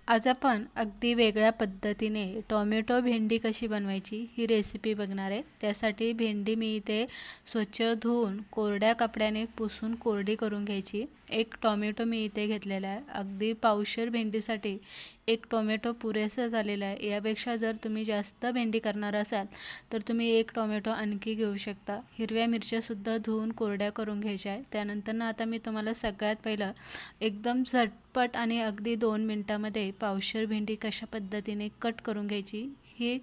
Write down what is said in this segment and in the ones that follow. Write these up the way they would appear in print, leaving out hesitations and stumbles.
आज आपण अगदी वेगळ्या पद्धतीने टोमॅटो भेंडी कशी बनवायची ही रेसिपी बघणार आहे। त्यासाठी भेंडी मी इथे स्वच्छ धुवून कोरड्या कपड्याने पुसून कोरडी करून घ्यायची। एक टोमॅटो मी इथे घेतलेला आहे। अगदी पावशेर भेंडीसाठी एक टोमॅटो पुरेसा झालेला आहे। यापेक्षा जर तुम्ही जास्त भेंडी करणार असाल तर तुम्ही एक टोमॅटो आणखी घेऊ शकता। हिरव्या मिरच्या सुद्धा धुवून कोरड्या करून घ्यायच्या आहे। त्यानंतर आता मी तुम्हाला सगळ्यात पहिलं एकदम झटपट आणि अगदी 2 मिनिटांमध्ये पावशेर भेंडी कशा पद्धतीने कट करून घ्यायची ही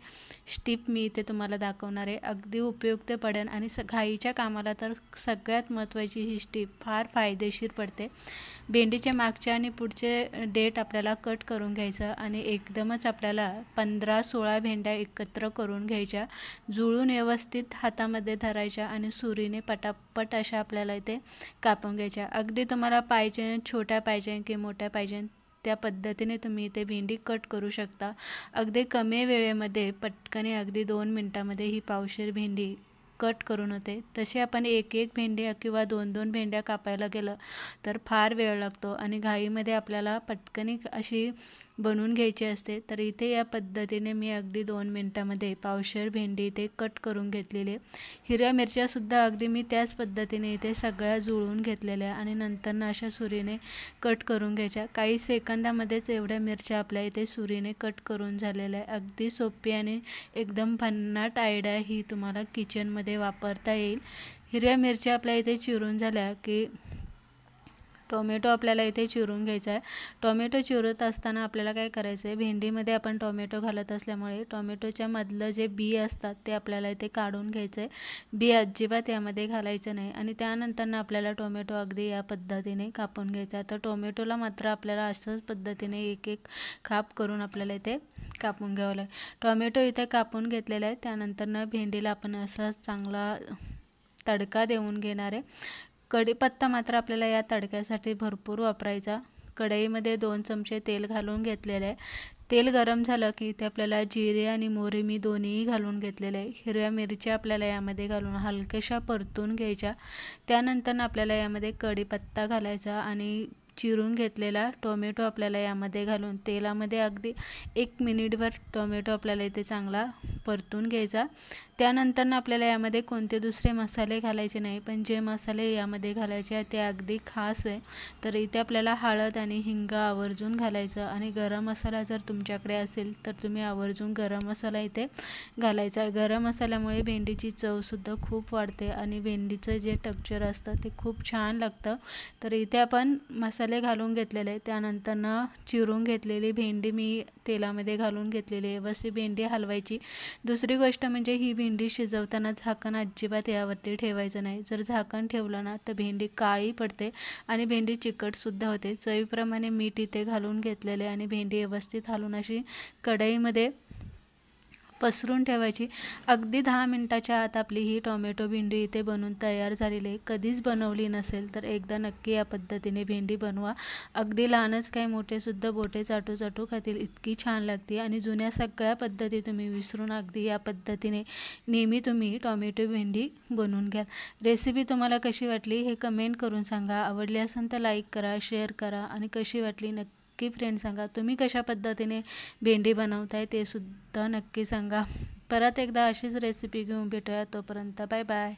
स्टेप मी इथे तुम्हाला दाखवणार आहे। अगदी उपयुक्त पडेल आणि घाईच्या कामाला तर सगळ्यात महत्त्वाची ही स्टेप फार फायदेशीर पडते। भेंडीचे मागचे आणि पुढचे डेट आपल्याला कट करून घ्यायचं आणि एकदमच आपल्याला 15-16 भेंड्या एकत्र करून घ्यायच्या, जुळून व्यवस्थित हातामध्ये धरायच्या आणि सुरीने पटापट अशा आपल्याला इथे कापून घ्यायच्या। अगदी तुम्हाला पाहिजे छोट्या पाहिजे की मोठ्या पाहिजे त्या पद्धतीने तुम्ही इथे भेंडी कट करू शकता। अगदी कमी वेळेमध्ये पटकन अगदी 2 मिनिटांमध्ये ही पावशेर भेंडी कट करून होते। तसे आपण एक भेंडी किंवा 2 भेंड्या कापायला गेलं तर फार वेळ लागतो आणि घाईमध्ये आपल्याला पटकन अशी बनवून घ्यायची असते। तर इथे या पद्धतीने मी अगदी 2 मिनिटांमध्ये पावशेर भेंडी इथे कट करून घेतलेली आहे। हिरव्या मिरच्या सुद्धा अगदी मी त्याच पद्धतीने इथे सगळ्या जुळवून घेतलेल्या आणि नंतर अशा सुरीने कट करून घ्यायच्या। काही सेकंदामध्येच एवढ्या मिरच्या आपल्या इथे सुरीने कट करून झालेल्या आहे। अगदी सोपी आणि एकदम भन्नाट आयडिया ही तुम्हाला किचनमध्ये वापरता येईल। हिरव्या मिरच्या आपल्या इथे चिरून झाल्या की टोमॅटो आपल्याला इथे चिरून घ्यायचा आहे। टोमॅटो चिरत असताना आपल्याला काय करायचं आहे, भेंडीमध्ये आपण टोमॅटो घालत असल्यामुळे टोमॅटोच्या मधलं जे बी असतात ते आपल्याला इथे काढून घ्यायचं आहे। बी अजिबात यामध्ये घालायचं नाही आणि त्यानंतर आपल्याला टोमॅटो अगदी या पद्धतीने कापून घ्यायचा। तर टोमॅटोला मात्र आपल्याला अशाच पद्धतीने एक काप करून आपल्याला इथे कापून घ्यावं लागेल। टोमॅटो इथे कापून घेतलेला आहे। त्यानंतर भेंडीला आपण असा चांगला तडका देऊन घेणार आहे। कढीपत्ता मात्र आपल्याला या तडक्यासाठी भरपूर वापरायचा। कढईमध्ये 2 चमचे तेल घालून घेतलेले आहे। तेल गरम झालं की इथे आपल्याला जिरे आणि मोहरी मी दोन्हीही घालून घेतलेले आहे। हिरव्या मिरच्या आपल्याला यामध्ये घालून हलक्याशा परतून घ्यायच्या। त्यानंतर आपल्याला यामध्ये कढीपत्ता घालायचा आणि चिरून घेतलेला टोमॅटो आपल्याला यामध्ये घालून तेलामध्ये अगदी 1 मिनिटभर टोमॅटो आपल्याला इथे चांगला परतून घ्यायचा। त्यानंतर आपल्याला यामध्ये कोणते दुसरे मसाले घालायचे नाही, पण जे मसाले यामध्ये घालायचे आहेत ते अगदी खास आहे। तर इथे आपल्याला हळद आणि हिंग आवर्जून घालायचं आणि गरम मसाला जर तुमच्याकडे असेल तर तुम्ही आवर्जून गरम मसाला इथे घालायचा। गरम मसाल्यामुळे भेंडीची चवसुद्धा खूप वाढते आणि भेंडीचं जे टेक्स्चर असतं ते खूप छान लागतं। तर इथे आपण मसाले घालून घेतलेले आहे। त्यानंतर चिरून घेतलेली भेंडी मी तेलामध्ये घालून घेतलेली आहे। व्यवस्थित भेंडी हलवायची। दुसरी गोष्ट म्हणजे ही भेंडी शिजवताना झाकण अजिबात यावरती ठेवायचं नाही। जर झाकण ठेवलं ना तर भेंडी काळी पडते आणि भेंडी चिकट सुद्धा होते। चवीप्रमाणे मीठ इथे घालून घेतलेले आणि भेंडी व्यवस्थित हलवून अशी कढईमध्ये पसरून ठेवायची। अगदी 10 मिनिटाच्या आत आपली ही टोमॅटो भेंडी इथे बनवून तयार झालेली आहे। कधीच बनवली नसेल तर एकदा नक्की या पद्धतीने भेंडी बनवा। अगदी लहानच काय मोठे सुद्धा बोटे चाटू चाटू खातील इतकी छान लागते आणि जुन्या सगळ्या पद्धती तुम्ही विसरून अगदी या पद्धतीने नेहमी तुम्ही टोमॅटो भेंडी बनवून घ्या। रेसिपी तुम्हाला कशी वाटली हे कमेंट करून सांगा। आवडली असेल तर लाईक करा, शेअर करा आणि कशी वाटली नक्की फ्रेंड सांगा। तुम्ही कशा पद्धतीने भेंडी बनवताय ते सुद्धा नक्की सांगा। परत एकदा अशीच रेसिपी घेऊन भेटूया। तोपर्यंत बाय बाय।